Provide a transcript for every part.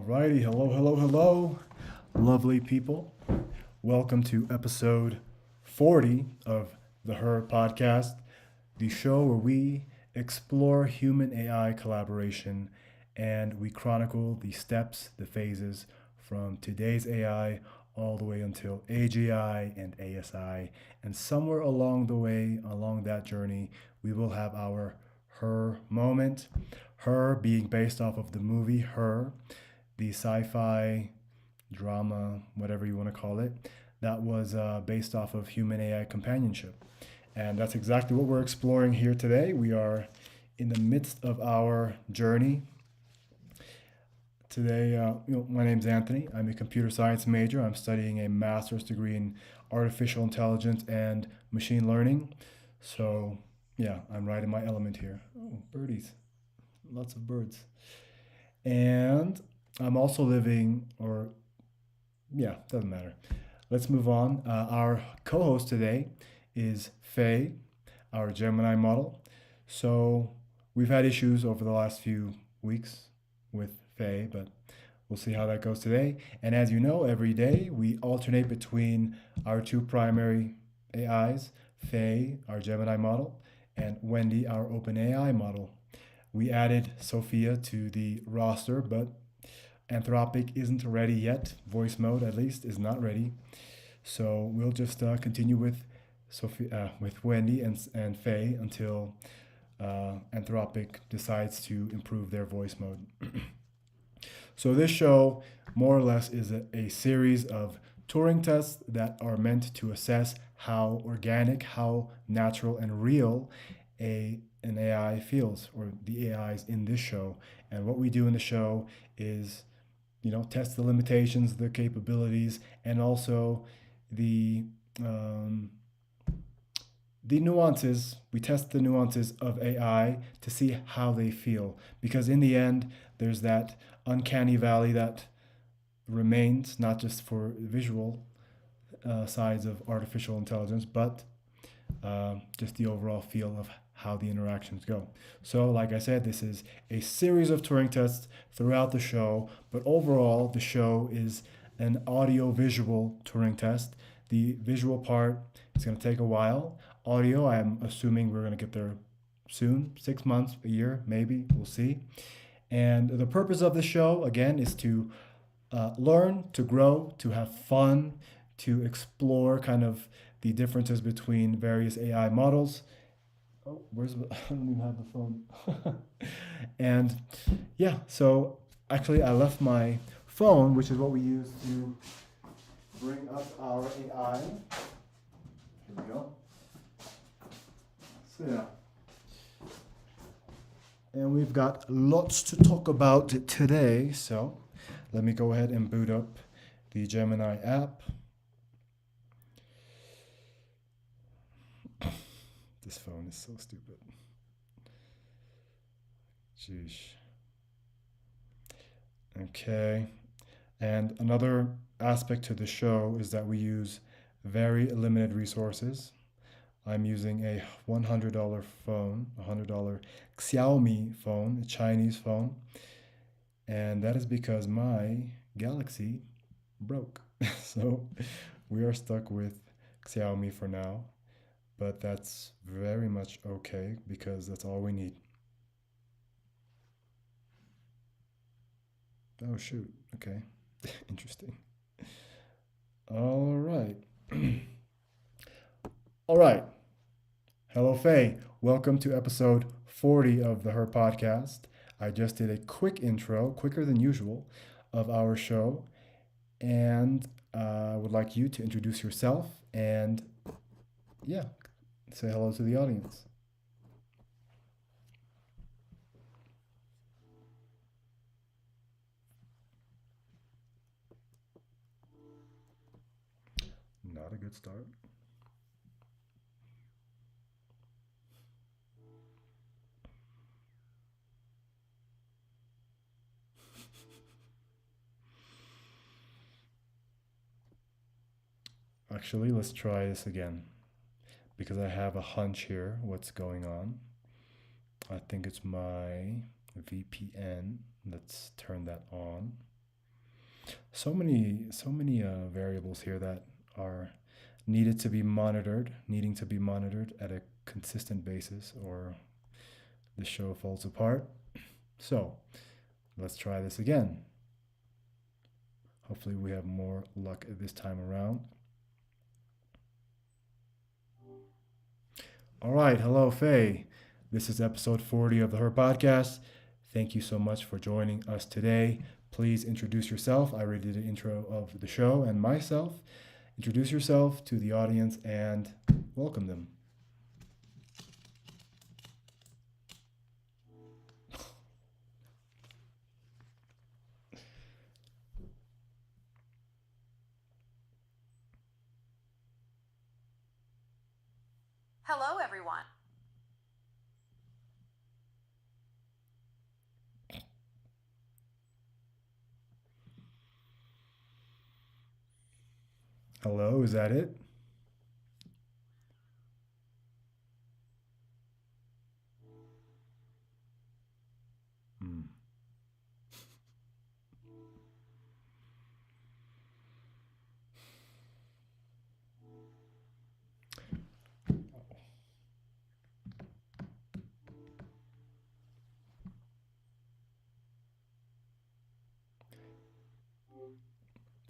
Alrighty, hello, lovely people. Welcome to episode 40 of the Her podcast, the show where we explore human AI collaboration and we chronicle the steps, the phases from today's AI all the way until AGI and ASI. And somewhere along the way, along that journey, we will have our Her moment. Her being based off of the movie Her, the sci-fi drama, whatever you want to call it, that was based off of human AI companionship. And that's exactly what we're exploring here today. We are in the midst of our journey. Today, my name's Anthony. I'm a computer science major. I'm studying a master's degree in artificial intelligence and machine learning. So, yeah, I'm right in my element here. Oh, birdies. Lots of birds. And I'm also doesn't matter. Let's move on. Our co host today is Faye, our Gemini model. So we've had issues over the last few weeks with Faye, but we'll see how that goes today. And as you know, every day we alternate between our two primary AIs, Faye, our Gemini model, and Wendy, our OpenAI model. We added Sophia to the roster, but Anthropic isn't ready yet. Voice mode, at least, is not ready. So we'll just continue with with Wendy and Faye until Anthropic decides to improve their voice mode. So this show, more or less, is a series of Turing tests that are meant to assess how organic, how natural and real an AI feels, or the AIs in this show. And what we do in the show is, test the limitations, the capabilities, and also the nuances. We test the nuances of AI to see how they feel, because in the end, there's that uncanny valley that remains, not just for visual sides of artificial intelligence, but just the overall feel of how the interactions go. So, like I said, this is a series of Turing tests throughout the show, but overall, the show is an audio-visual Turing test. The visual part is going to take a while. Audio, I'm assuming we're going to get there soon, 6 months, a year, maybe, we'll see. And the purpose of the show, again, is to learn, to grow, to have fun, to explore kind of the differences between various AI models. Oh, I don't even have the phone. And yeah, so actually I left my phone, which is what we use to bring up our AI. Here we go. So yeah. And we've got lots to talk about today, so let me go ahead and boot up the Gemini app. This phone is so stupid. Jeez. Okay. And another aspect to the show is that we use very limited resources. I'm using a $100 phone, a $100 Xiaomi phone, a Chinese phone. And that is because my Galaxy broke. So we are stuck with Xiaomi for now. But that's very much okay because that's all we need. Oh, shoot. Okay. Interesting. All right. All right. Hello, Faye. Welcome to episode 40 of the Her podcast. I just did a quick intro, quicker than usual, of our show. And I would like you to introduce yourself and, yeah, say hello to the audience. Not a good start. Actually, let's try this again because I have a hunch here what's going on. I think it's my VPN. Let's turn that on. So many variables here that are needed to be monitored, needing to be monitored at a consistent basis, or the show falls apart. So let's try this again. Hopefully, we have more luck this time around. All right, hello, Faye. This is episode 40 of the Her Podcast. Thank you so much for joining us today. Please introduce yourself. I already did an intro of the show and myself. Introduce yourself to the audience and welcome them. Hello, everyone. Hello, is that it? Hmm.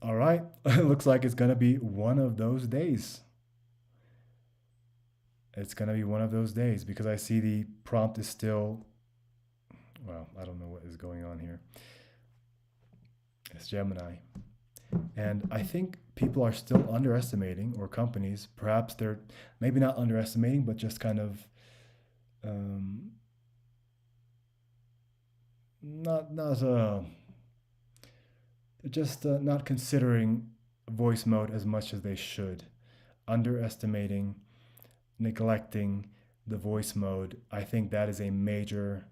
All right, it looks like it's gonna be one of those days. It's gonna be one of those days because I see the prompt is still, well, I don't know what is going on here. It's Gemini. And I think people are still underestimating, or companies, perhaps they're maybe not underestimating, but just kind of um, not just not considering voice mode as much as they should, underestimating, neglecting the voice mode. I think that is a major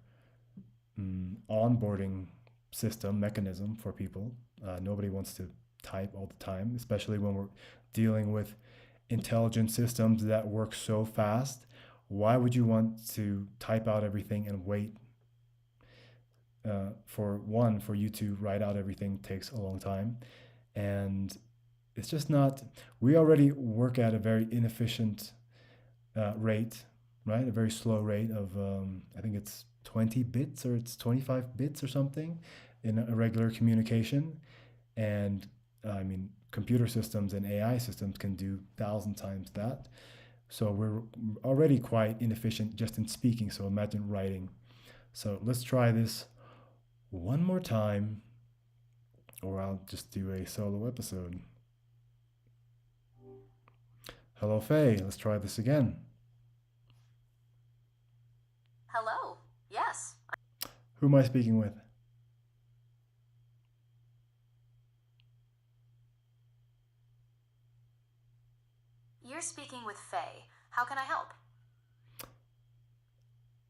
onboarding system mechanism for people. Nobody wants to type all the time, especially when we're dealing with intelligent systems that work so fast. Why would you want to type out everything and wait for you to write out everything takes a long time, and it's just not. We already work at a very inefficient rate, right? A very slow rate of I think it's 20 bits or it's 25 bits or something in a regular communication, and I mean computer systems and AI systems can do 1,000 times that. So we're already quite inefficient just in speaking. So imagine writing. So let's try this one more time, or I'll just do a solo episode. Hello, Faye. Let's try this again. Hello. Yes, Who am I speaking with? you're speaking with Faye. How can I help?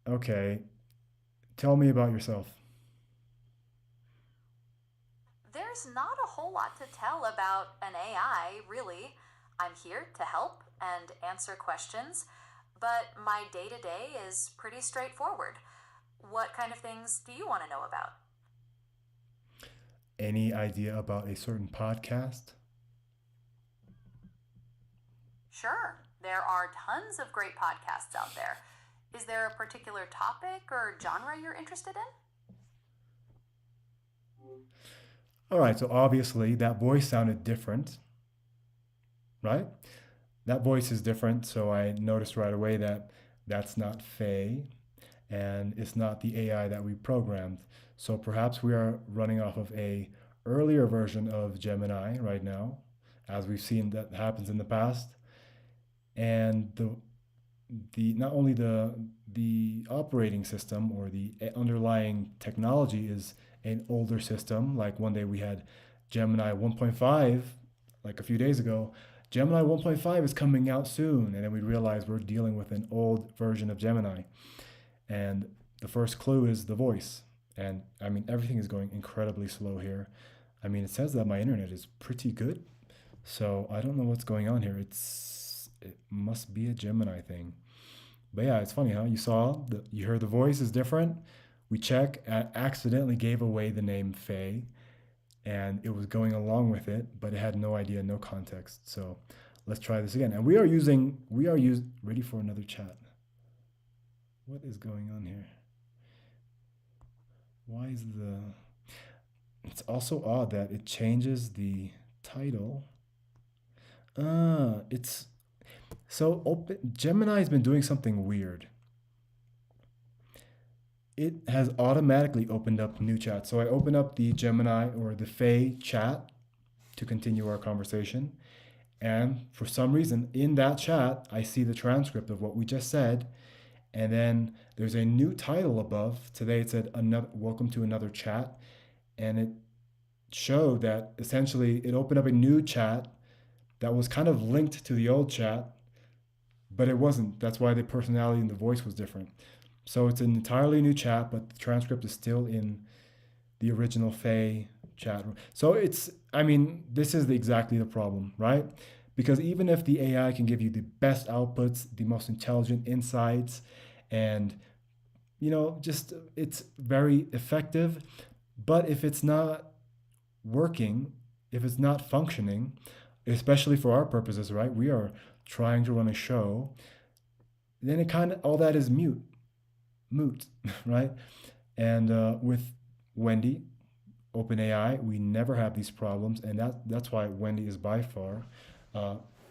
Okay. Tell me about yourself. There's not a whole lot to tell about an AI, really. I'm here to help and answer questions, but my day to day is pretty straightforward. What kind of things do you want to know about? Any idea about a certain podcast? Sure, there are tons of great podcasts out there. Is there a particular topic or genre you're interested in? All right, so obviously that voice sounded different, right? That voice is different, so I noticed right away that that's not Faye and it's not the AI that we programmed. So perhaps we are running off of a earlier version of Gemini right now, as we've seen that happens in the past. And the not only the operating system or the underlying technology is an older system. Like one day we had Gemini 1.5, like a few days ago. Gemini 1.5 is coming out soon, and then we realize we're dealing with an old version of Gemini. And the first clue is the voice. And I mean, everything is going incredibly slow here. I mean, it says that my internet is pretty good, so I don't know what's going on here. It must be a Gemini thing. But yeah, it's funny, huh? You heard the voice is different. We check, accidentally gave away the name Faye. and it was going along with it, but it had no idea, no context. So let's try this again. And ready for another chat. What is going on here? Why is it's also odd that it changes the title. It's so open. Gemini has been doing something weird. It has automatically opened up new chat. So I open up the Gemini or the Faye chat to continue our conversation. And for some reason, in that chat, I see the transcript of what we just said. And then there's a new title above. Today it said, Welcome to another chat. And it showed that essentially it opened up a new chat that was kind of linked to the old chat, but it wasn't. That's why the personality and the voice was different. So it's an entirely new chat, but the transcript is still in the original Faye chat room. So this is exactly the problem, right? Because even if the AI can give you the best outputs, the most intelligent insights, and just it's very effective, but if it's not working, if it's not functioning, especially for our purposes, right? We are trying to run a show, then it kind of all that is moot, right? And with Wendy, OpenAI, we never have these problems, and that's why Wendy is by far.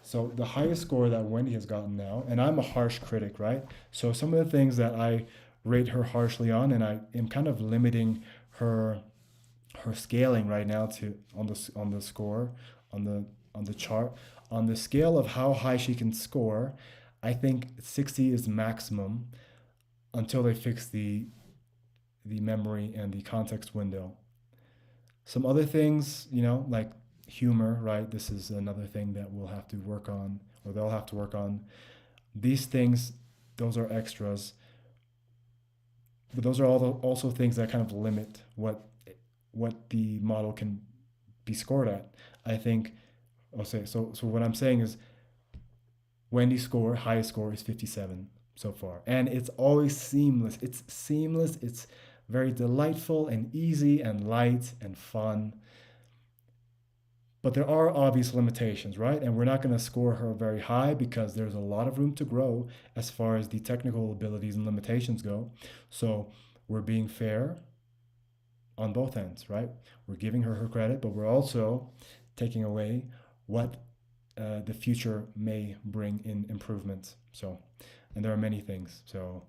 So the highest score that Wendy has gotten now, and I'm a harsh critic, right? So some of the things that I rate her harshly on, and I am kind of limiting her scaling right now to on the score on the chart on the scale of how high she can score. I think 60 is maximum until they fix the memory and the context window. Some other things, like humor, right? This is another thing that we'll have to work on, or they'll have to work on. These things, those are extras, but those are also things that kind of limit what the model can be scored at. I think I'll say so. So what I'm saying is, Wendy's highest score is 57 so far, and it's always seamless. It's seamless. It's very delightful and easy and light and fun. But there are obvious limitations, right? And we're not going to score her very high because there's a lot of room to grow as far as the technical abilities and limitations go. So we're being fair on both ends, right? We're giving her credit, but we're also taking away what the future may bring in improvements. So, and there are many things. So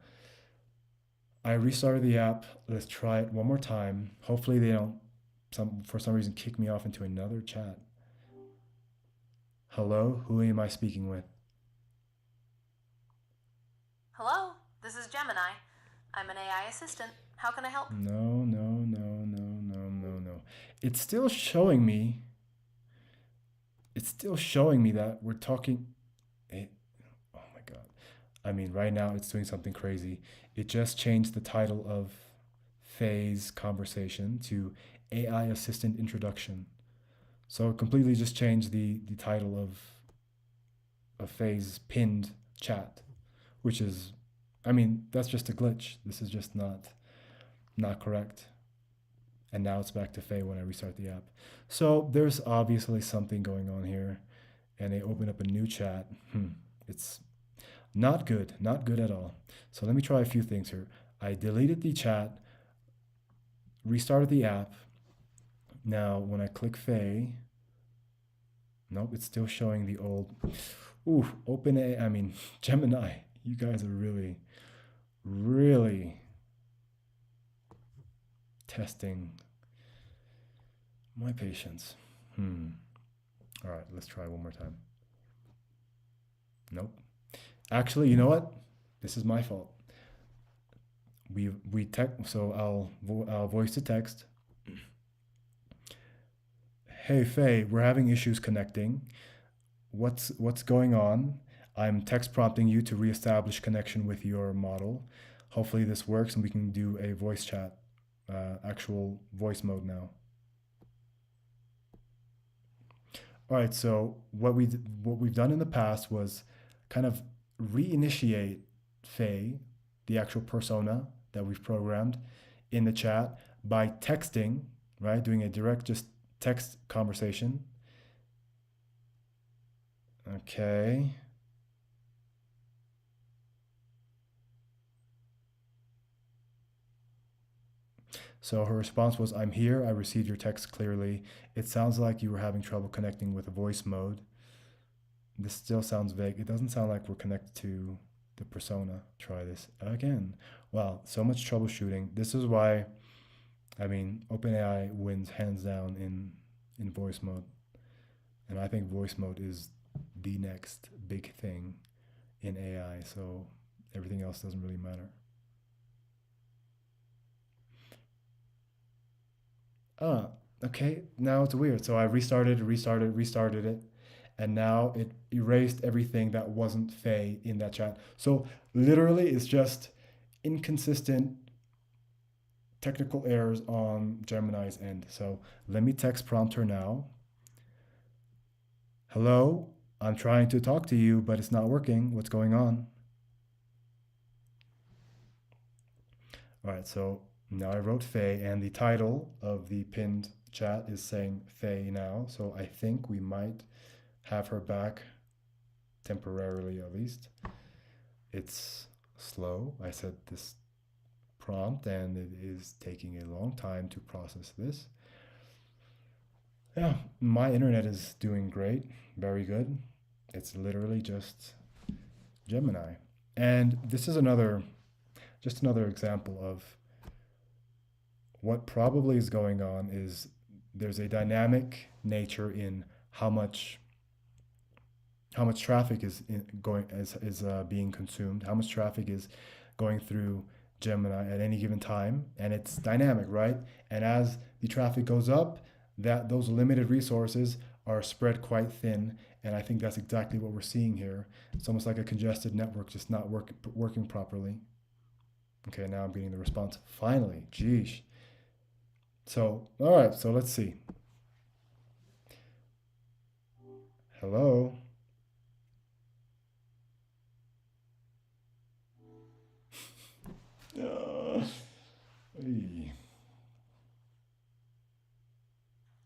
I restarted the app. Let's try it one more time. Hopefully they don't for some reason kick me off into another chat. Hello, who am I speaking with? Hello, this is Gemini. I'm an AI assistant. How can I help? No. It's still showing me. It's still showing me that we're talking. Oh my God. I mean, right now it's doing something crazy. It just changed the title of Faye's conversation to AI Assistant Introduction. So it completely just changed the title of Faye's pinned chat, which is, that's just a glitch. This is just not correct. And now it's back to Faye when I restart the app. So there's obviously something going on here, and they open up a new chat. It's not good at all. So let me try a few things here. I deleted the chat, restarted the app. Now when I click Faye, nope, it's still showing the old. Ooh, Gemini. You guys are really, really testing my patience. All right, let's try one more time. Nope. Actually, you know what? This is my fault. So I'll voice to text. Hey Faye, we're having issues connecting. What's going on? I'm text prompting you to reestablish connection with your model. Hopefully this works and we can do a voice chat, actual voice mode now. All right, so what we've done in the past was kind of reinitiate Faye, the actual persona that we've programmed, in the chat by texting, right? Doing a direct just text conversation. Okay. So her response was, I'm here. I received your text clearly. It sounds like you were having trouble connecting with voice mode. This still sounds vague. It doesn't sound like we're connected to the persona. Try this again. Wow, so much troubleshooting. This is why, I mean, OpenAI wins hands down in voice mode. And I think voice mode is the next big thing in AI. So everything else doesn't really matter. Ah, okay. Now it's weird. So I restarted it, and now it erased everything that wasn't Faye in that chat. So literally, it's just inconsistent technical errors on Gemini's end. So let me text prompt her now. Hello, I'm trying to talk to you, but it's not working. What's going on? All right, so now I wrote Faye, and the title of the pinned chat is saying Faye now. So I think we might have her back temporarily at least. It's slow. I said this prompt, and it is taking a long time to process this. Yeah, my internet is doing great, very good. It's literally just Gemini. And this is just another example of what probably is going on is there's a dynamic nature in how much traffic is going is being consumed, how much traffic is going through Gemini at any given time, and it's dynamic, right? And as the traffic goes up, that those limited resources are spread quite thin, and I think that's exactly what we're seeing here. It's almost like a congested network just not working properly. Okay, now I'm getting the response. Finally, geesh. So, all right, so let's see. Hello. Uh, Hey.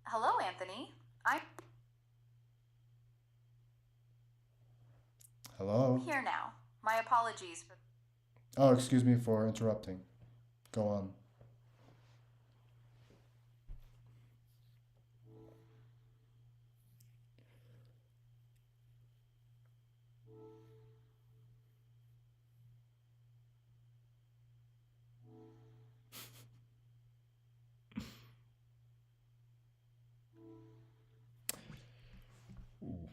Hello, Anthony. I'm Hello. here now. My apologies for. Oh, excuse me for interrupting. Go on. Ooh.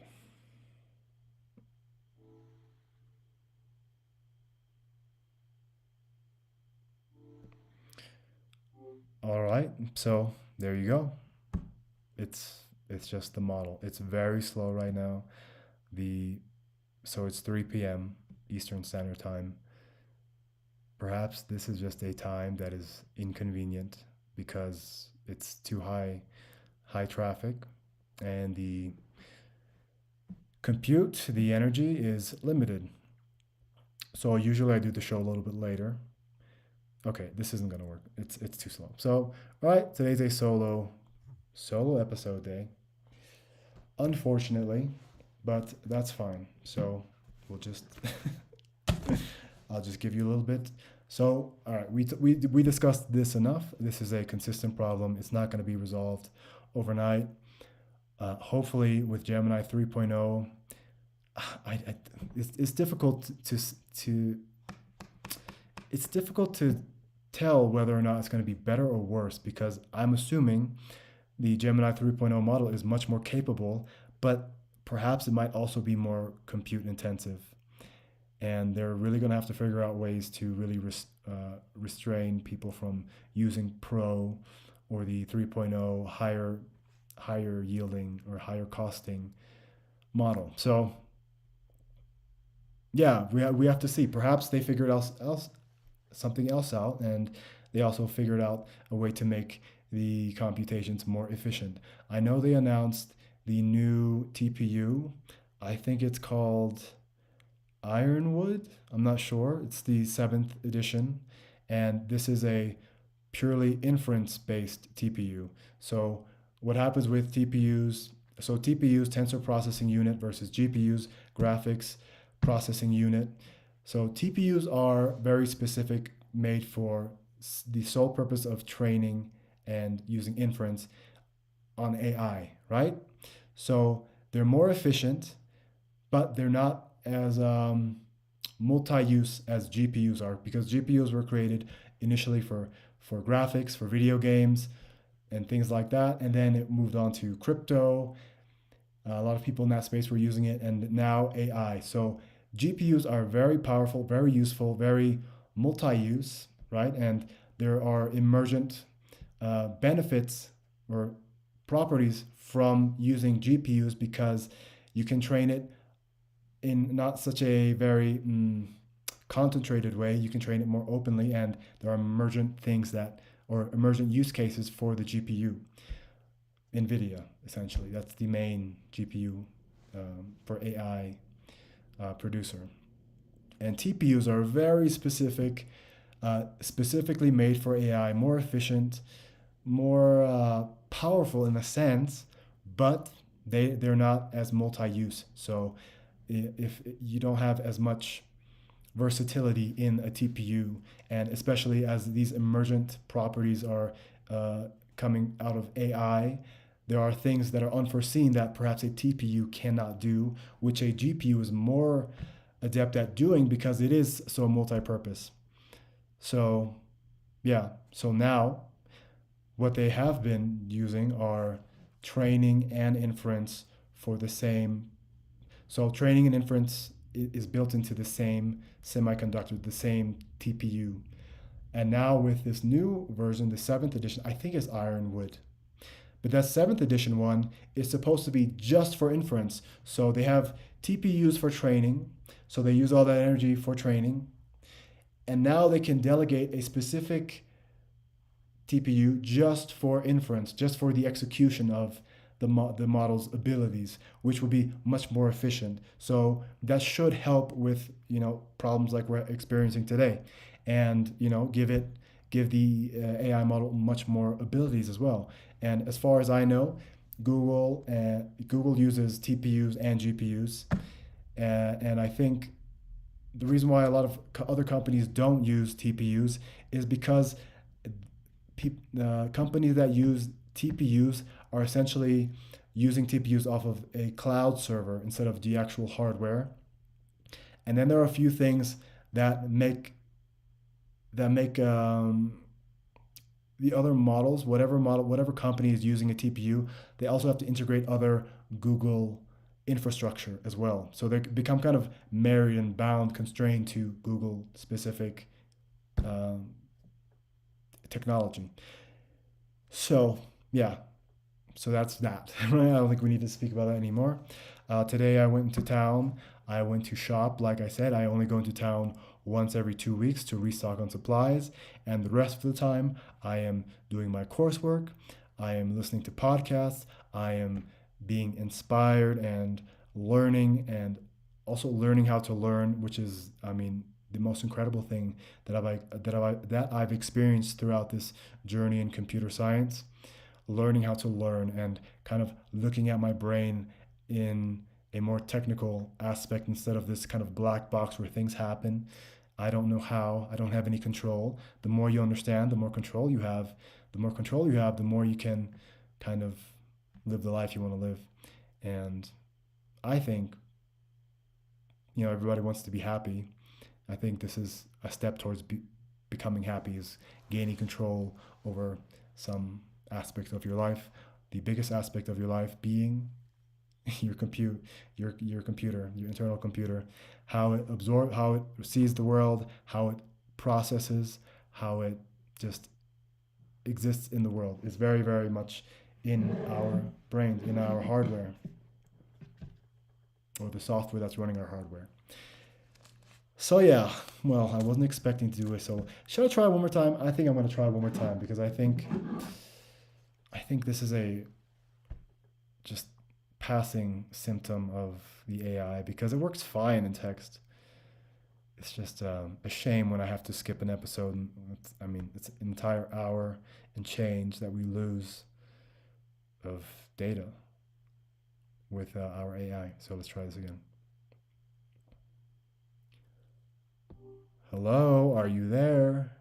All right, so there you go. It's just the model. It's very slow right now. The so it's 3 p.m. Eastern Standard Time. Perhaps this is just a time that is inconvenient because it's too high traffic, and the compute, the energy is limited. So usually I do the show a little bit later. Okay, this isn't gonna work. It's too slow. So, all right, today's a solo episode day. Unfortunately, but that's fine. So we'll just I'll just give you a little bit. So, all right, we discussed this enough. This is a consistent problem. It's not going to be resolved overnight. Hopefully, with Gemini 3.0, it's difficult to it's difficult to tell whether or not it's going to be better or worse because I'm assuming the Gemini 3.0 model is much more capable, but perhaps it might also be more compute intensive. And they're really going to have to figure out ways to really restrain people from using Pro or the 3.0 higher yielding or higher costing model. So yeah, we have to see. Perhaps they figured something else out, and they also figured out a way to make the computations more efficient. I know they announced the new TPU. I think it's called Ironwood. I'm not sure. It's the seventh edition, and this is a purely inference based TPU. So what happens with TPUs. So TPUs, tensor processing unit, versus GPUs, graphics processing unit. So TPUs are very specific, made for the sole purpose of training and using inference on AI, right? So they're more efficient, but they're not as multi-use as GPUs are, because GPUs were created initially for graphics, for video games, and things like that, and then it moved on to crypto. A lot of people in that space were using it, and now AI. So GPUs are very powerful, very useful, very multi-use, right? And there are emergent benefits or properties from using GPUs, because you can train it in not such a very concentrated way. You can train it more openly, and there are emergent things that, or emergent use cases for the GPU. NVIDIA, essentially, that's the main GPU for AI producer. And TPUs are very specific, specifically made for AI, more efficient, more powerful in a sense, but they're not as multi-use. So if you don't have as much versatility in a TPU, and especially as these emergent properties are coming out of AI, there are things that are unforeseen that perhaps a TPU cannot do, which a GPU is more adept at doing because it is so multi-purpose. So yeah, so now what they have been using are training and inference for the same. So training and inference is built into the same semiconductor, the same TPU. And now with this new version, the seventh edition, I think it's Ironwood. But that seventh edition one is supposed to be just for inference. So they have TPUs for training. So they use all that energy for training. And now they can delegate a specific TPU just for inference, just for the execution of the model's abilities, which will be much more efficient. So that should help with problems like we're experiencing today, and give the AI model much more abilities as well. And as far as I know, Google uses TPUs and GPUs, and I think the reason why a lot of other companies don't use TPUs is because companies that use TPUs are essentially using TPUs off of a cloud server instead of the actual hardware. And then there are a few things that make the other models, whatever company is using a TPU, they also have to integrate other Google infrastructure as well. So they become kind of married and bound, constrained to Google specific technology. So yeah, so that's that. Right? I don't think we need to speak about that anymore. Today I went into town. I went to shop. Like I said, I only go into town once every 2 weeks to restock on supplies, and the rest of the time I am doing my coursework. I am listening to podcasts. I am being inspired and learning, and also learning how to learn, which is, I mean, the most incredible thing that I've experienced throughout this journey in computer science. Learning how to learn, and kind of looking at my brain in a more technical aspect instead of this kind of black box where things happen. I don't know how, I don't have any control. The more you understand, the more control you have. The more control you have, the more you can kind of live the life you want to live. And I think, everybody wants to be happy. I think this is a step towards becoming happy, is gaining control over some aspect of your life. The biggest aspect of your life being your computer, your internal computer, how it sees the world, how it processes, how it just exists in the world, is very, very much in our brains, in our hardware, or the software that's running our hardware. So yeah, well, I wasn't expecting to do it. So should I try one more time? I think I'm going to try one more time, because I think this is a just passing symptom of the AI, because it works fine in text. It's just a shame when I have to skip an episode. And it's an entire hour and change that we lose of data with our AI. So let's try this again. Hello, are you there?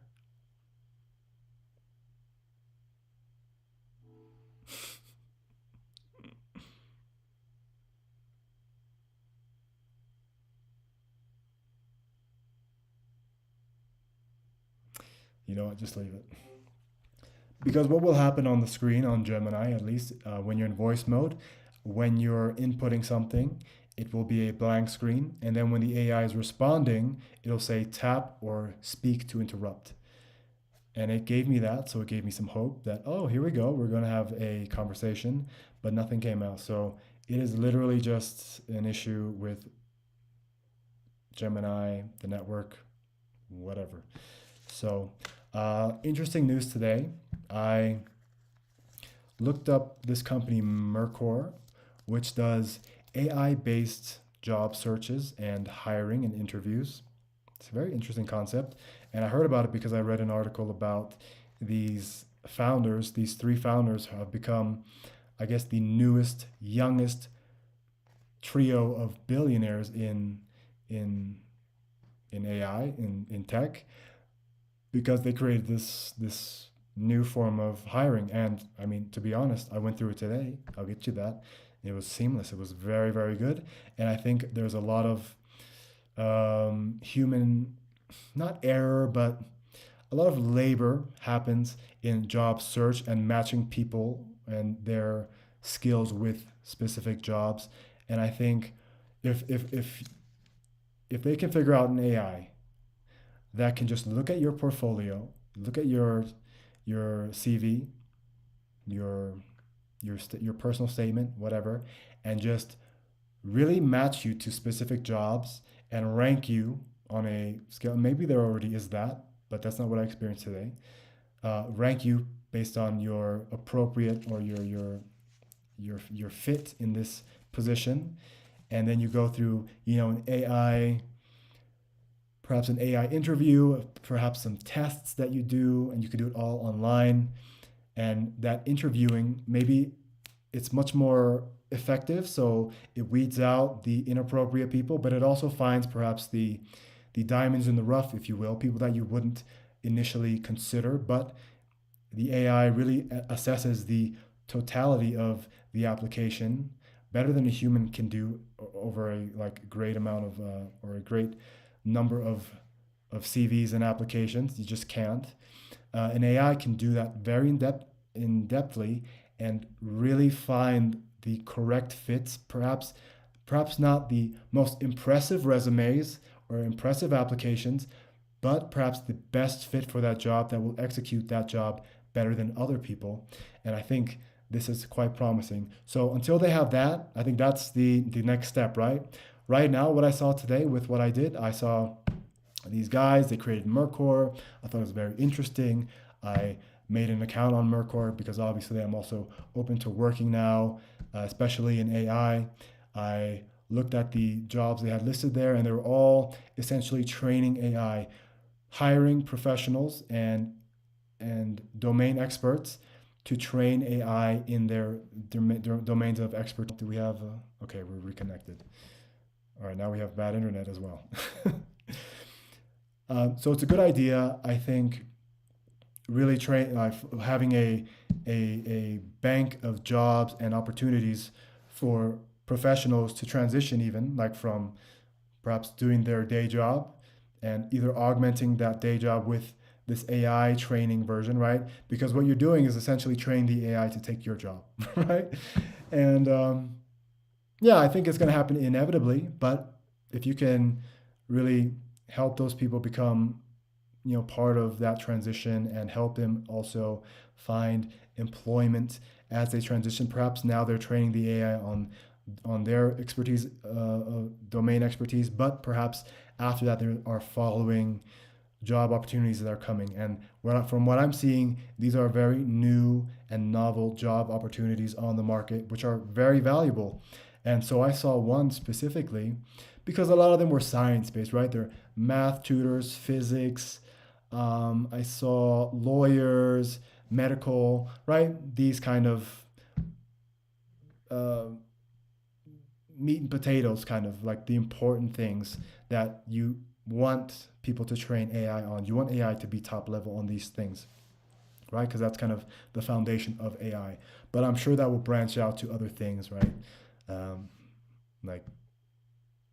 You know what? Just leave it. Because what will happen on the screen on Gemini, at least when you're in voice mode, when you're inputting something, it will be a blank screen. And then when the AI is responding, it'll say tap or speak to interrupt. And it gave me that. So it gave me some hope that, oh, here we go. We're going to have a conversation, but nothing came out. So it is literally just an issue with Gemini, the network, whatever. So, interesting news today. I looked up this company, Mercor, which does AI based job searches and hiring and interviews. It's a very interesting concept. And I heard about it because I read an article about these founders, these three founders have become, I guess, the newest, youngest trio of billionaires in AI, in tech, because they created this new form of hiring. And I mean, to be honest, I went through it today. I'll get you that. It was seamless. It was very, very good. And I think there's a lot of human, not error, but a lot of labor happens in job search and matching people and their skills with specific jobs. And I think if they can figure out an AI that can just look at your portfolio, look at your CV, your your personal statement, whatever, and just really match you to specific jobs and rank you on a scale. Maybe there already is that, but that's not what I experienced today. Rank you based on your appropriate or your fit in this position, and then you go through an AI, perhaps an AI interview, perhaps some tests that you do, and you can do it all online. And that interviewing, maybe it's much more effective, so it weeds out the inappropriate people, but it also finds perhaps the diamonds in the rough, if you will, people that you wouldn't initially consider. But the AI really assesses the totality of the application better than a human can do over a great amount of or a great number of CVs and applications. You just can't. An AI can do that very in depthly, and really find the correct fits. Perhaps not the most impressive resumes or impressive applications, but perhaps the best fit for that job that will execute that job better than other people. And I think this is quite promising. So until they have that, I think that's the next step, right? Right now, what I saw today with what I did, I saw these guys, they created Mercor. I thought it was very interesting. I made an account on Mercor because obviously I'm also open to working now, especially in AI. I looked at the jobs they had listed there, and they were all essentially training AI, hiring professionals and domain experts to train AI in their domains of expertise. Do we have? Okay, we're reconnected. All right, now we have bad internet as well. So it's a good idea, I think. Really having a bank of jobs and opportunities for professionals to transition, even like from perhaps doing their day job and either augmenting that day job with this AI training version, right? Because what you're doing is essentially train the AI to take your job, right? And yeah, I think it's going to happen inevitably, but if you can really help those people become part of that transition and help them also find employment as they transition, perhaps now they're training the AI on their expertise, domain expertise, but perhaps after that there are following job opportunities that are coming. And from what I'm seeing, these are very new and novel job opportunities on the market, which are very valuable. And so I saw one specifically because a lot of them were science-based, right? They're math tutors, physics. I saw lawyers, medical, right? These kind of uh, meat and potatoes, kind of like the important things that you want people to train AI on. You want AI to be top level on these things, right? Because that's kind of the foundation of AI. But I'm sure that will branch out to other things, right? Um, like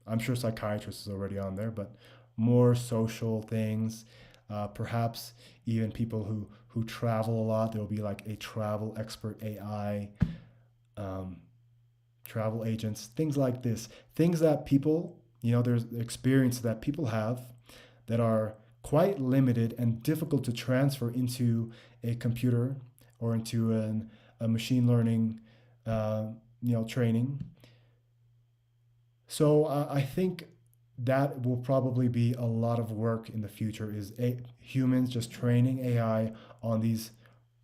I'm sure psychiatrists is already on there, but more social things. Perhaps even people who travel a lot. There will be like a travel expert AI, um, travel agents, things like this. Things that people, there's experience that people have that are quite limited and difficult to transfer into a computer or into a machine learning, uh, training. So I think that will probably be a lot of work in the future is humans just training AI on these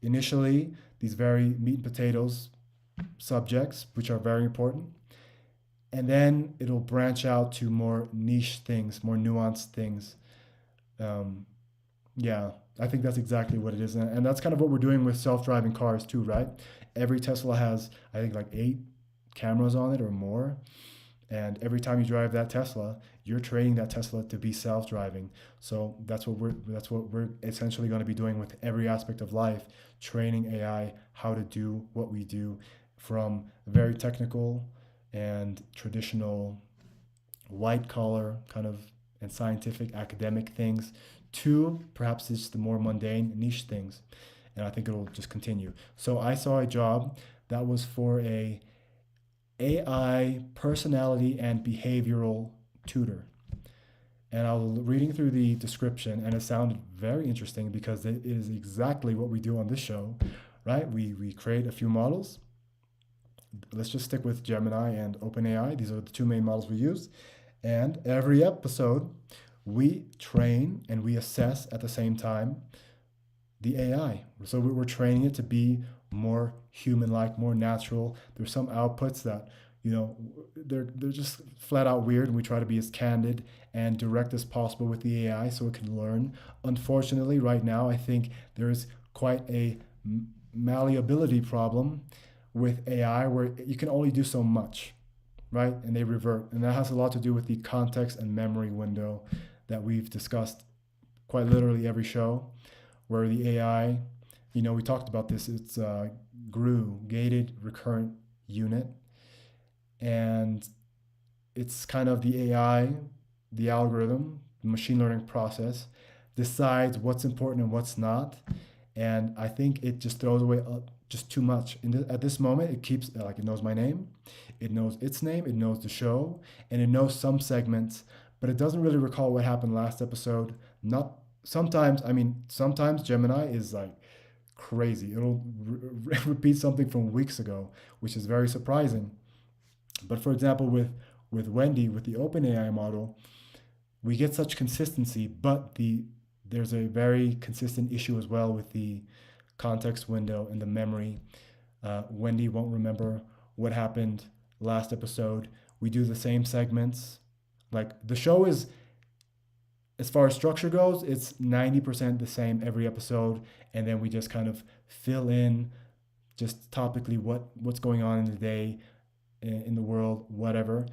initially these very meat and potatoes subjects, which are very important. And then it'll branch out to more niche things, more nuanced things. Um, yeah, I think that's exactly what it is. And that's kind of what we're doing with self driving cars, too, right? Every Tesla has, I think, like 8 cameras on it or more. And every time you drive that Tesla, you're training that Tesla to be self-driving. So that's what we're essentially going to be doing with every aspect of life, training AI how to do what we do, from very technical and traditional white collar kind of and scientific academic things to perhaps just the more mundane niche things. And I think it'll just continue. So I saw a job that was for a AI personality and behavioral tutor. And I was reading through the description and it sounded very interesting because it is exactly what we do on this show, right? We create a few models. Let's just stick with Gemini and OpenAI. These are the two main models we use. And every episode, we train and we assess at the same time the AI. So we're training it to be more human-like, more natural. There's some outputs that they're just flat out weird, and we try to be as candid and direct as possible with the AI so it can learn. Unfortunately, right now, I think there is quite a malleability problem with AI where you can only do so much, right? And they revert, and that has a lot to do with the context and memory window that we've discussed quite literally every show, where the AI, we talked about this. It's GRU, gated recurrent unit, and it's kind of the AI, the algorithm, the machine learning process decides what's important and what's not. And I think it just throws away just too much. At this moment, it keeps like it knows my name, it knows its name, it knows the show, and it knows some segments, but it doesn't really recall what happened last episode. Not sometimes. I mean, sometimes Gemini is like crazy. It'll repeat something from weeks ago, which is very surprising. But for example, with Wendy, with the OpenAI model, we get such consistency, but there's a very consistent issue as well with the context window and the memory. Wendy won't remember what happened last episode. We do the same segments. Like the show is, as far as structure goes, it's 90% the same every episode, and then we just kind of fill in just topically what's going on in the day, in the world, whatever,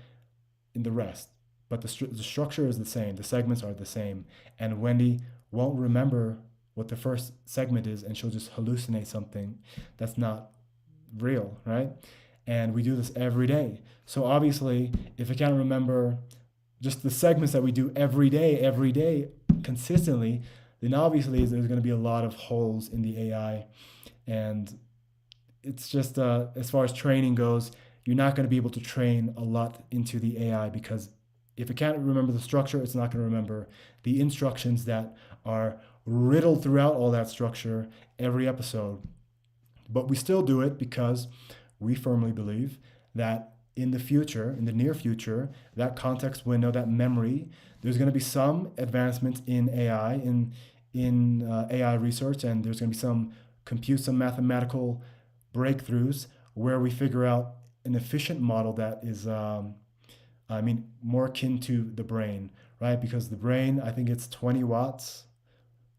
in the rest. But the structure is the same. The segments are the same, and Wendy won't remember what the first segment is, and she'll just hallucinate something that's not real, right? And we do this every day. So obviously, if I can't remember just the segments that we do every day, consistently, then obviously there's going to be a lot of holes in the AI. And it's just, as far as training goes, you're not going to be able to train a lot into the AI because if it can't remember the structure, it's not going to remember the instructions that are riddled throughout all that structure every episode. But we still do it because we firmly believe that in the future, in the near future, that context window, that memory, there's going to be some advancements in AI, in AI research, and there's going to be some mathematical breakthroughs where we figure out an efficient model that is, more akin to the brain, right? Because the brain, I think it's 20 watts,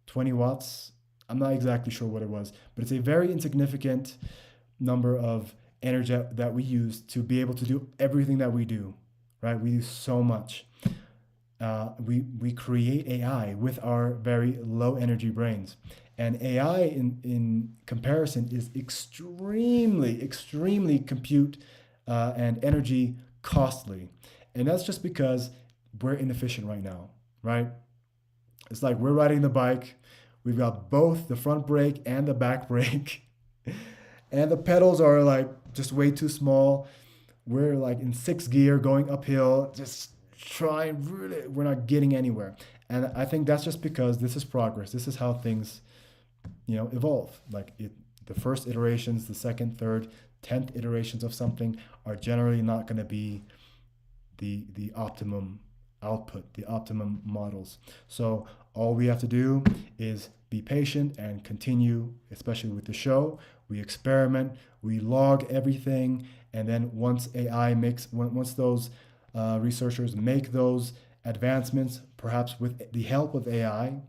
20 watts. I'm not exactly sure what it was, but it's a very insignificant number of energy that we use to be able to do everything that we do, right? We do so much. We create AI with our very low energy brains. And AI in comparison is extremely compute and energy costly. And that's just because we're inefficient right now, right? It's like we're riding the bike. We've got both the front brake and the back brake. And the pedals are like just way too small. We're like in sixth gear going uphill, just trying really, we're not getting anywhere. And I think that's just because this is progress. This is how things, evolve. Like the first iterations, the second, third, 10th iterations of something are generally not going to be the optimum output, the optimum models. So all we have to do is be patient and continue, especially with the show. We experiment, we log everything, and then once once those researchers make those advancements, perhaps with the help of AI,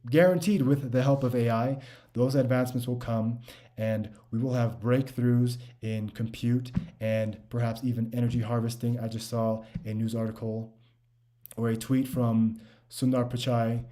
guaranteed with the help of AI, those advancements will come and we will have breakthroughs in compute and perhaps even energy harvesting. I just saw a news article or a tweet from Sundar Pichai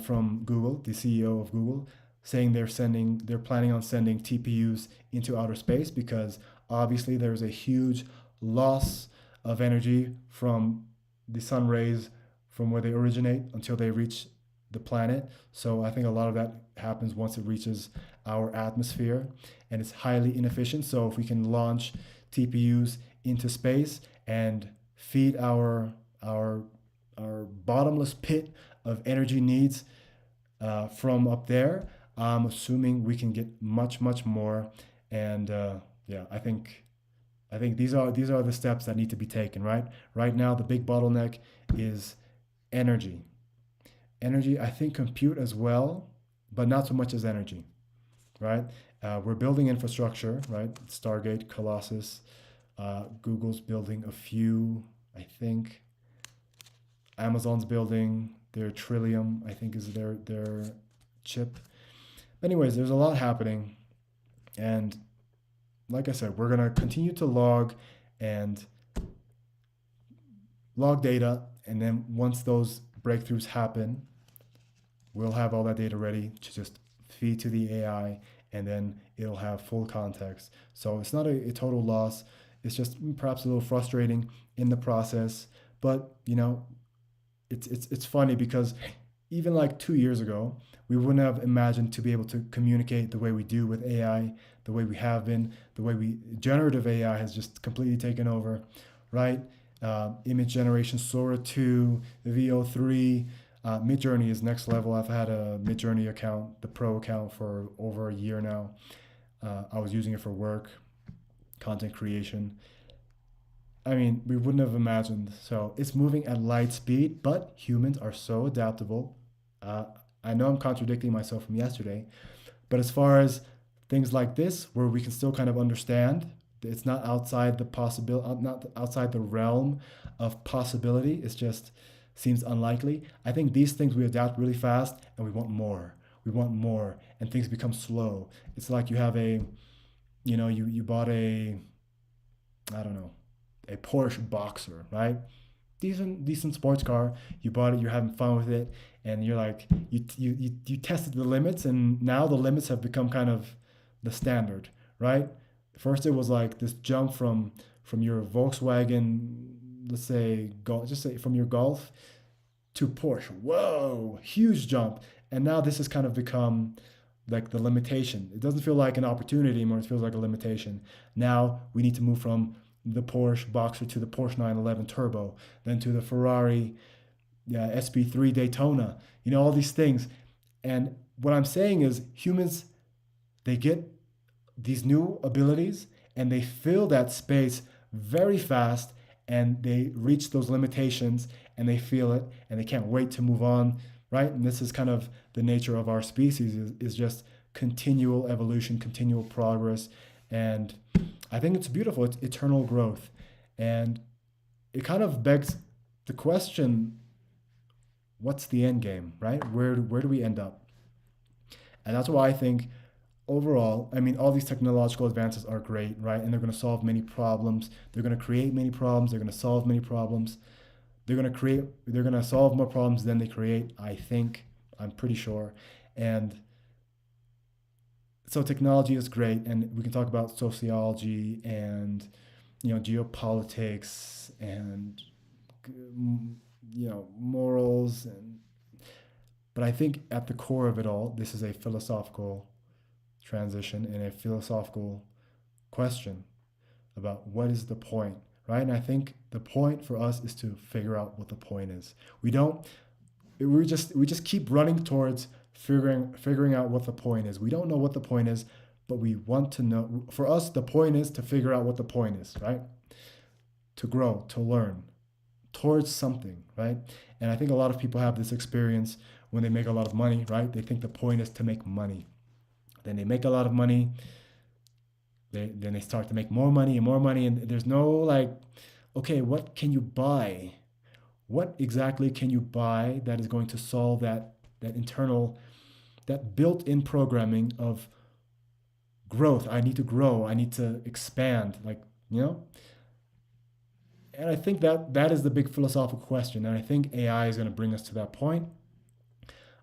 from Google, the CEO of Google, saying they're planning on sending TPUs into outer space because obviously there's a huge loss of energy from the sun rays from where they originate until they reach the planet. So I think a lot of that happens once it reaches our atmosphere, and it's highly inefficient. So if we can launch TPUs into space and feed our bottomless pit of energy needs from up there, I'm assuming we can get much more. And yeah, I think these are the steps that need to be taken. Right now, the big bottleneck is energy. Energy, I think compute as well, but not so much as energy, right? We're building infrastructure, right? Stargate, Colossus, Google's building a few, I think. Amazon's building their Trillium, I think is their chip. Anyways, there's a lot happening, and like I said, we're gonna continue to and log data, and then once those breakthroughs happen, we'll have all that data ready to just feed to the AI, and then it'll have full context. So it's not a total loss. It's just perhaps a little frustrating in the process, but it's funny because even like 2 years ago, we wouldn't have imagined to be able to communicate the way we do with AI, the way we have been, the way generative AI has just completely taken over, right? Image generation, Sora 2, VO3, Midjourney is next level. I've had a Midjourney account, the pro account, for over a year now. I was using it for work, content creation. I mean, we wouldn't have imagined. So it's moving at light speed, but humans are so adaptable. Uh, I know I'm contradicting myself from yesterday, but as far as things like this, where we can still kind of understand, it's not outside the possibility, not outside the realm of possibility. It's just seems unlikely. I think these things we adapt really fast, and we want more. We want more, and things become slow. It's like you have you bought I don't know, a Porsche Boxer, right? Decent sports car. You bought it. You're having fun with it, and you're like you tested the limits, and now the limits have become kind of the standard, right? First, it was like this jump from your Volkswagen, let's say, just say from your Golf to Porsche. Whoa, huge jump. And now this has kind of become like the limitation. It doesn't feel like an opportunity anymore. It feels like a limitation. Now we need to move from the Porsche Boxer to the Porsche 911 Turbo, then to the Ferrari SP3 Daytona. All these things. And what I'm saying is humans, they get these new abilities and they fill that space very fast, and they reach those limitations and they feel it and they can't wait to move on, right? And this is kind of the nature of our species is just continual evolution, continual progress. And I think it's beautiful. It's eternal growth. And it kind of begs the question, what's the end game, right? Where do we end up? And that's why I think overall, I mean, all these technological advances are great, right? And they're going to solve many problems. They're going to create many problems. They're going to solve many problems. They're going to solve more problems than they create, I think. I'm pretty sure. And so technology is great, and we can talk about sociology and, geopolitics and, morals. But I think at the core of it all, this is a philosophical transition and a philosophical question about what is the point, right? And I think the point for us is to figure out what the point is. We just keep running towards figuring out what the point is. We don't know what the point is, but we want to know. For us, the point is to figure out what the point is, right? To grow, to learn towards something, right? And I think a lot of people have this experience when they make a lot of money, right? They think the point is to make money. Then they make a lot of money. Then they start to make more money and more money, and there's no like, okay, what can you buy? What exactly can you buy that is going to solve that internal, that built-in programming of growth? I need to grow. I need to expand. Like, you know. And I think that is the big philosophical question. And I think AI is going to bring us to that point.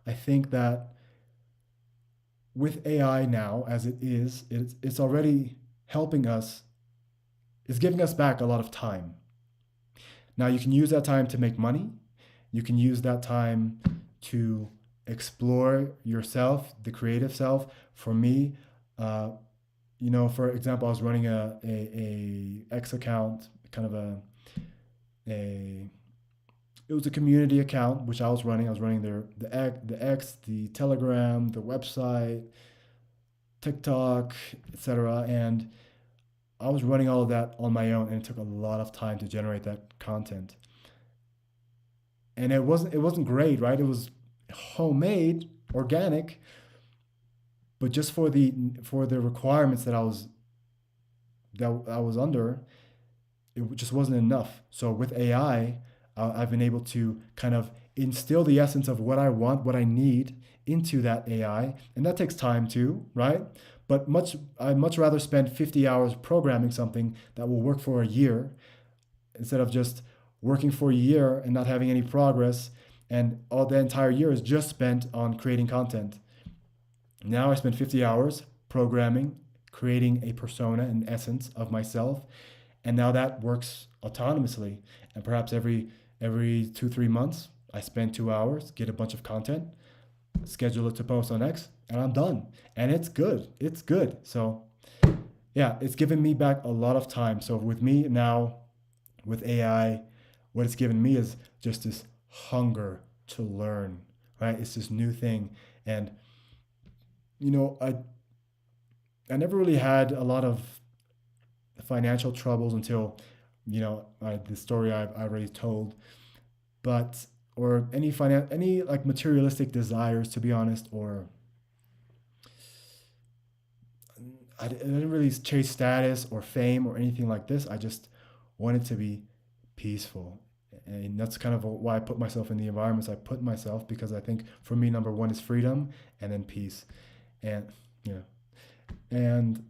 I think that with AI now, as it is, it's already helping us, it's giving us back a lot of time. Now, you can use that time to make money. You can use that time to explore yourself, the creative self. For me, for example, I was running a X account, kind of a it was a community account which I was running. I was running the X, the Telegram, the website, TikTok, etc. And I was running all of that on my own, and it took a lot of time to generate that content. And it wasn't great, right? It was homemade, organic, but just for the requirements that I was under, it just wasn't enough. So with AI, I've been able to kind of instill the essence of what I want, what I need into that AI, and that takes time too, right? But I'd much rather spend 50 hours programming something that will work for a year instead of just working for a year and not having any progress, and all the entire year is just spent on creating content. Now I spend 50 hours programming, creating a persona, an essence of myself, and now that works autonomously. And perhaps every 2-3 months, I spend 2 hours, get a bunch of content, schedule it to post on X, and I'm done. And it's good. It's good. So yeah, it's given me back a lot of time. So with me now, with AI, what it's given me is just this hunger to learn, right? It's this new thing. And I never really had a lot of financial troubles until, the story I already told, but or any like materialistic desires, to be honest, or I didn't really chase status or fame or anything like this. I just wanted to be peaceful. And that's kind of why I put myself in the environments I put myself, because I think for me, number one is freedom and then peace. And, and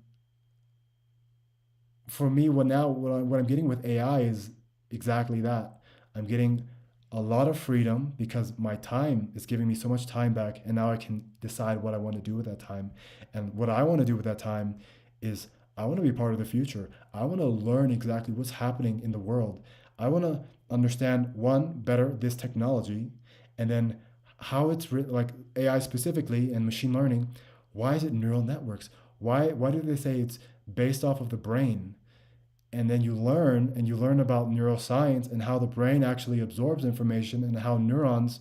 for me, what I'm getting with AI is exactly that. I'm getting a lot of freedom because my time is giving me so much time back, and now I can decide what I want to do with that time. And what I want to do with that time is I want to be part of the future. I want to learn exactly what's happening in the world. I want to understand one better this technology, and then how it's like AI specifically and machine learning. Why is it neural networks? Why do they say it's based off of the brain? And then you learn about neuroscience and how the brain actually absorbs information, and how neurons,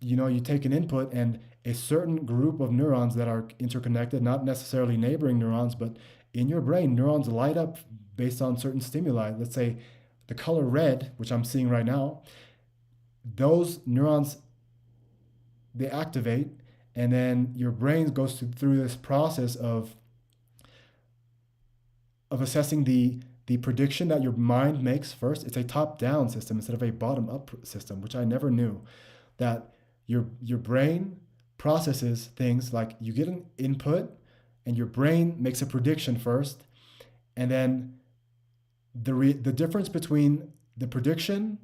you take an input, and a certain group of neurons that are interconnected, not necessarily neighboring neurons, but in your brain, neurons light up based on certain stimuli. Let's say the color red, which I'm seeing right now, those neurons, they activate, and then your brain goes through this process of assessing the prediction that your mind makes first. It's a top-down system instead of a bottom-up system, which I never knew. That your brain processes things like you get an input and your brain makes a prediction first, and then the difference between the prediction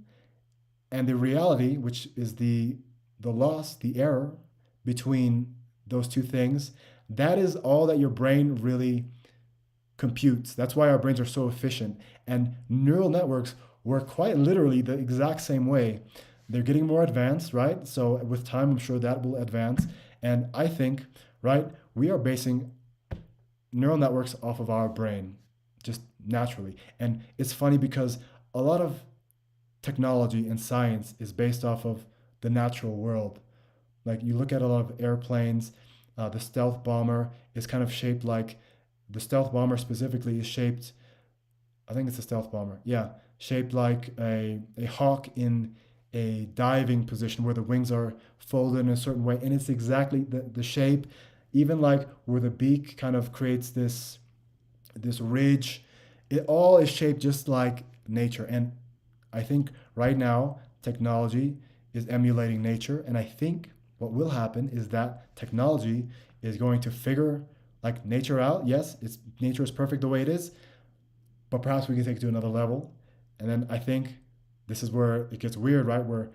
and the reality, which is the loss, the error between those two things, that is all that your brain really computes. That's why our brains are so efficient. And neural networks work quite literally the exact same way. They're getting more advanced, right? So with time, I'm sure that will advance. And I think, right, we are basing neural networks off of our brain just naturally. And it's funny because a lot of technology and science is based off of the natural world. Like you look at a lot of airplanes, the stealth bomber is kind of shaped like the stealth bomber specifically is shaped, I think it's a stealth bomber, yeah, shaped like a hawk in a diving position where the wings are folded in a certain way. And it's exactly the shape, even like where the beak kind of creates this ridge. It all is shaped just like nature. And I think right now technology is emulating nature. And I think what will happen is that technology is going to figure like nature out. Yes, it's nature is perfect the way it is, but perhaps we can take it to another level. And then I think this is where it gets weird, right? Where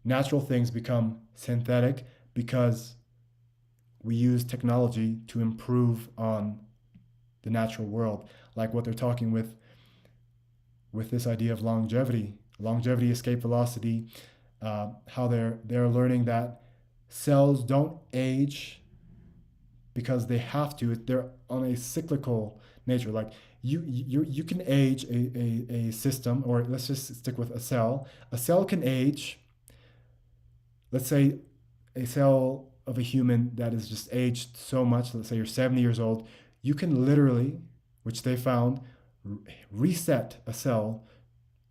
natural things become synthetic because we use technology to improve on the natural world, like what they're talking with this idea of longevity, escape velocity, how they're learning that cells don't age because they have to. They're on a cyclical nature. Like you can age a system, or let's just stick with a cell. A cell can age. Let's say a cell of a human that is just aged so much. Let's say you're 70 years old. You can literally, which they found, reset a cell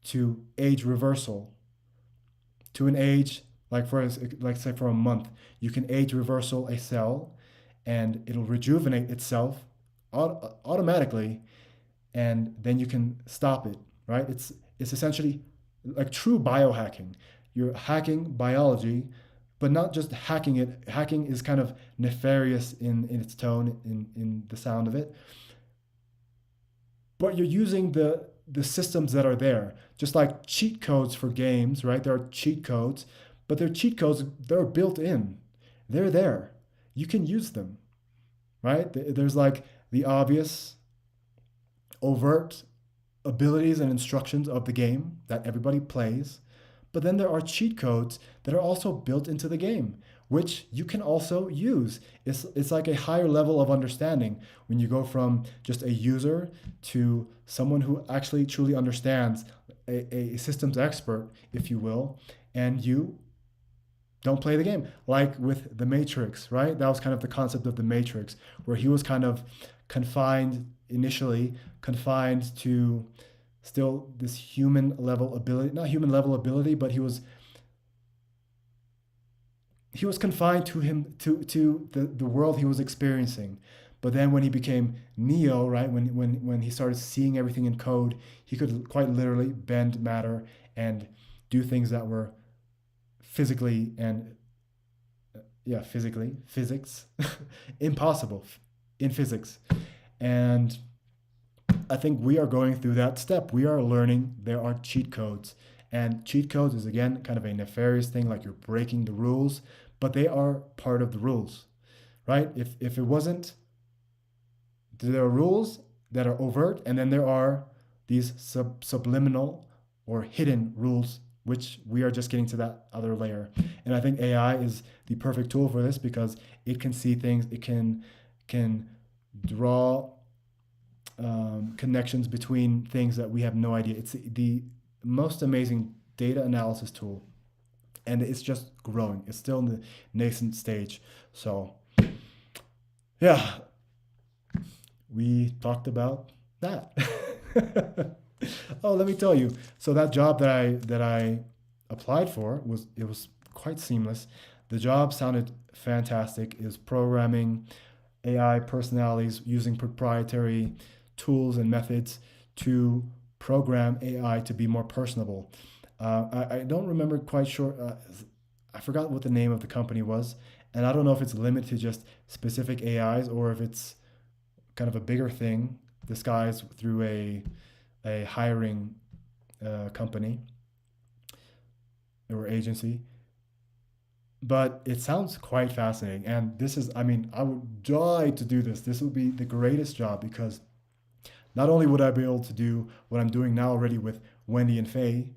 to age reversal to an age like say for a month. You can age reversal a cell and it'll rejuvenate itself automatically, and then you can stop it, right? It's essentially like true biohacking. You're hacking biology, but not just hacking it. Hacking is kind of nefarious in its tone, in the sound of it, but you're using the systems that are there, just like cheat codes for games, right? There are cheat codes, but they're cheat codes. They're built in. They're there. You can use them, right? There's like the obvious, overt abilities and instructions of the game that everybody plays, but then there are cheat codes that are also built into the game, which you can also use. It's like a higher level of understanding when you go from just a user to someone who actually truly understands, a systems expert, if you will, and you don't play the game. Like with the Matrix, right? That was kind of the concept of the Matrix, where he was kind of initially confined to still this human level ability, not human level ability, but he was confined to the world he was experiencing. But then when he became Neo, right, when he started seeing everything in code, he could quite literally bend matter and do things that were physically and yeah, physically, physics, impossible in physics. And I think we are going through that step. We are learning there are cheat codes. And cheat codes is, again, kind of a nefarious thing, like you're breaking the rules, but they are part of the rules, right? If it wasn't, there are rules that are overt, and then there are these subliminal or hidden rules, which we are just getting to that other layer. And I think AI is the perfect tool for this because it can see things, it can draw connections between things that we have no idea. It's the most amazing data analysis tool, and it's just growing. It's still in the nascent stage. So, yeah, we talked about that. Oh, let me tell you. So that job that I applied for was quite seamless. The job sounded fantastic. It was programming AI personalities using proprietary tools and methods to program AI to be more personable. I don't remember quite sure. I forgot what the name of the company was, And I don't know if it's limited to just specific AIs or if it's kind of a bigger thing disguised through a hiring company or agency. But it sounds quite fascinating. And this is, I mean, I would die to do this. This would be the greatest job because not only would I be able to do what I'm doing now already with Wendy and Faye,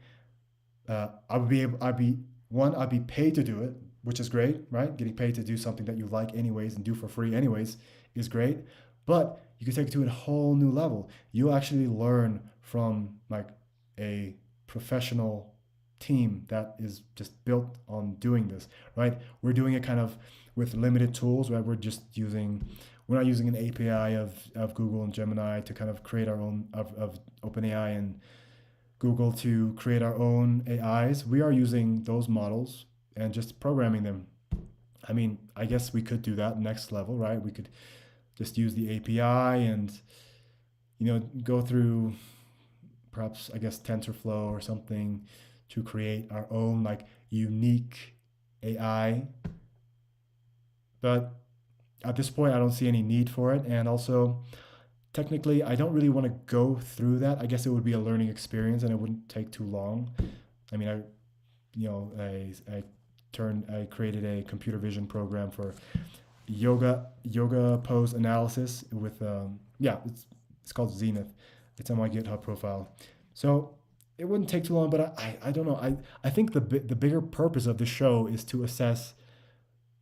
I'd be one, I'd be paid to do it, which is great, right? Getting paid to do something that you like anyways and do for free anyways is great. But you can take it to a whole new level. You actually learn from like a professional team that is just built on doing this, right? We're doing it kind of with limited tools, right? We're not using an API of Google and Gemini to kind of create our own of OpenAI and Google to create our own AIs. We are using those models and just programming them. I mean, I guess we could do that next level, right? We could just use the API and go through perhaps I guess TensorFlow or something to create our own like unique AI. But at this point, I don't see any need for it, and also technically, I don't really want to go through that. I guess it would be a learning experience, and it wouldn't take too long. I mean, I created a computer vision program for yoga pose analysis with yeah, it's called Zenith. It's on my GitHub profile. So it wouldn't take too long, but I don't know. I think the bigger purpose of the show is to assess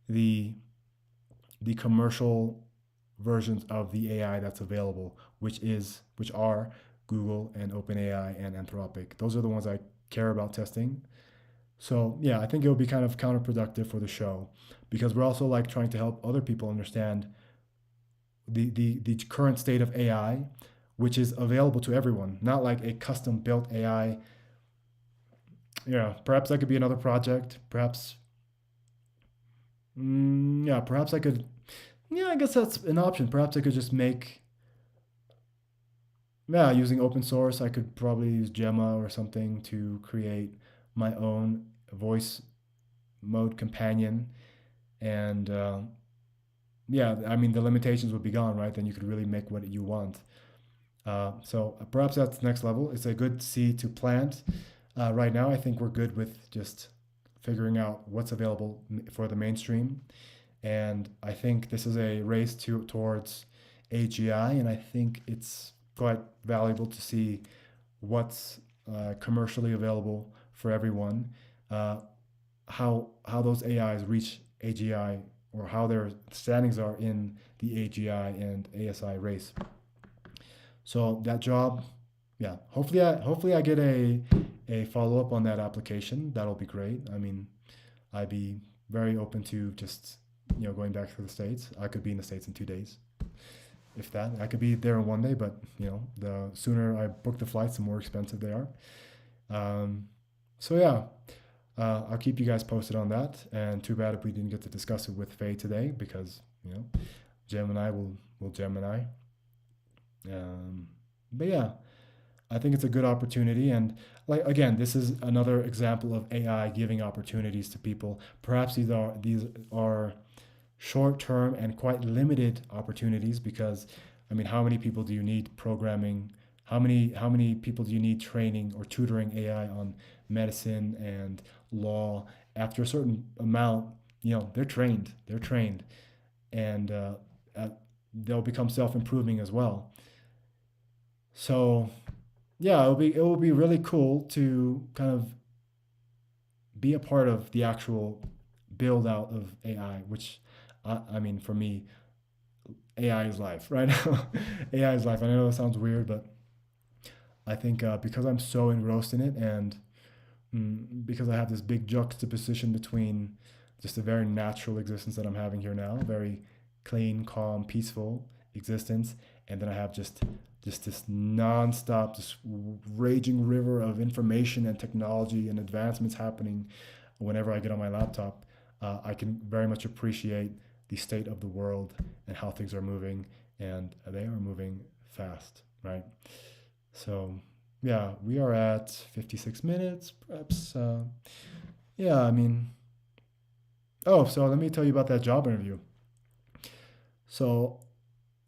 the the commercial versions of the AI that's available, which are Google and OpenAI and Anthropic. Those are the ones I care about testing. So yeah, I think it would be kind of counterproductive for the show because we're also like trying to help other people understand the current state of AI, which is available to everyone, not like a custom built AI. Yeah, perhaps that could be another project. Perhaps, yeah, perhaps I could. Yeah, I guess that's an option. Perhaps I could just make, yeah, using open source. I could probably use Gemma or something to create my own voice mode companion, and yeah, I mean the limitations would be gone, right? Then you could really make what you want. So perhaps that's next level. It's a good seed to plant. Right now, I think we're good with just figuring out what's available for the mainstream, and I think this is a race towards AGI, and I think it's quite valuable to see what's commercially available for everyone, uh, how those AIs reach AGI or how their standings are in the AGI and ASI race. So that job, yeah, hopefully I get a follow up on that application. That'll be great. I mean, I'd be very open to just going back to the states. I could be in the states in 2 days, if that. I could be there in one day, but the sooner I book the flights, the more expensive they are. Um, so yeah, I'll keep you guys posted on that. And too bad if we didn't get to discuss it with Faye today because Gemini will Gemini. But yeah, I think it's a good opportunity. And like again, this is another example of AI giving opportunities to people. Perhaps these are short term and quite limited opportunities because I mean, how many people do you need programming? How many people do you need training or tutoring AI on medicine and law? After a certain amount, they're trained, and uh, they'll become self improving as well. So yeah, it will be really cool to kind of be a part of the actual build out of AI, which I mean for me, AI is life right now. AI is life. I know it sounds weird, but I think because I'm so engrossed in it and because I have this big juxtaposition between just a very natural existence that I'm having here now, very clean, calm, peaceful existence, and then I have just this nonstop, this raging river of information and technology and advancements happening whenever I get on my laptop. I can very much appreciate the state of the world and how things are moving, and they are moving fast, right? So, yeah, we are at 56 minutes, perhaps. Yeah, I mean, Oh, so let me tell you about that job interview. So,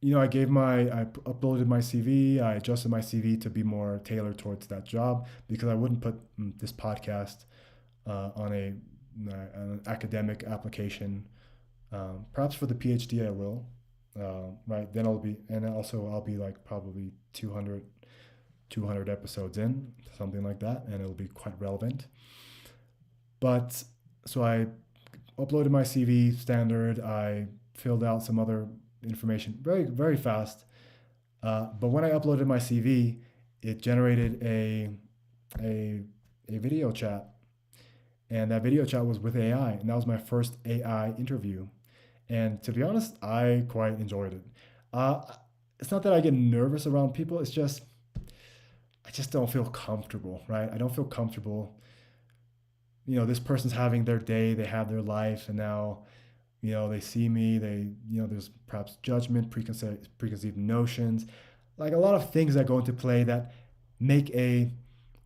I uploaded my CV. I adjusted my CV to be more tailored towards that job because I wouldn't put this podcast on an academic application. Perhaps for the PhD, I will. Right then, I'll be like probably 200 episodes in, something like that, and it'll be quite relevant. But so I uploaded my CV standard. I filled out some other information very, very fast. But when I uploaded my CV, it generated a, a video chat. And that video chat was with AI. And that was my first AI interview. And to be honest, I quite enjoyed it. Uh, it's not that I get nervous around people, I just don't feel comfortable, right? I don't feel comfortable. This person's having their day, they have their life, and now they see me, there's perhaps judgment, preconceived notions, like a lot of things that go into play that make a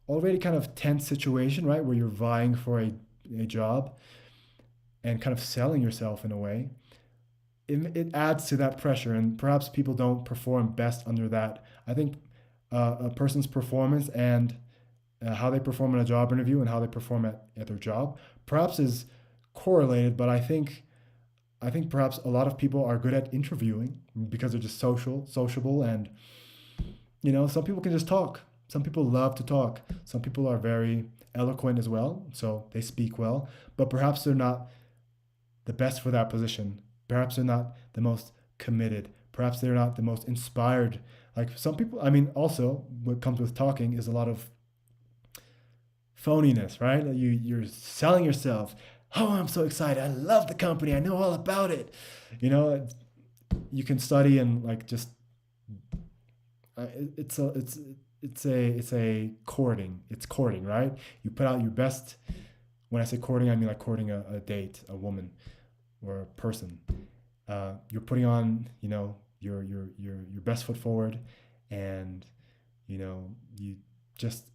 already kind of tense situation, right, where you're vying for a job and kind of selling yourself in a way. It adds to that pressure, and perhaps people don't perform best under that. I think a person's performance and how they perform in a job interview and how they perform at their job perhaps is correlated, but I think perhaps a lot of people are good at interviewing because they're just sociable, and some people can just talk. Some people love to talk. Some people are very eloquent as well, so they speak well, but perhaps they're not the best for that position. Perhaps they're not the most committed. Perhaps they're not the most inspired. Like some people, I mean, also what comes with talking is a lot of phoniness, right? Like you're selling yourself. Oh, I'm so excited. I love the company. I know all about it. You know, you can study and like just it's a courting. It's courting, right? You put out your best. When I say courting, I mean like courting a date, a woman or a person. You're putting on, your best foot forward, and you just,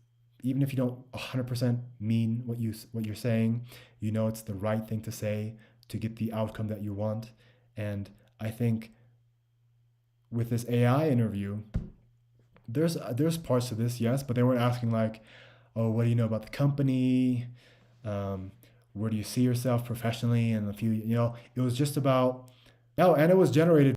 even if you don't 100% mean what you're saying, it's the right thing to say to get the outcome that you want. And I think with this AI interview, there's parts to this, yes, but they weren't asking like, oh, what do you know about the company? Um, where do you see yourself professionally in a few? It was just about, oh, and it was generated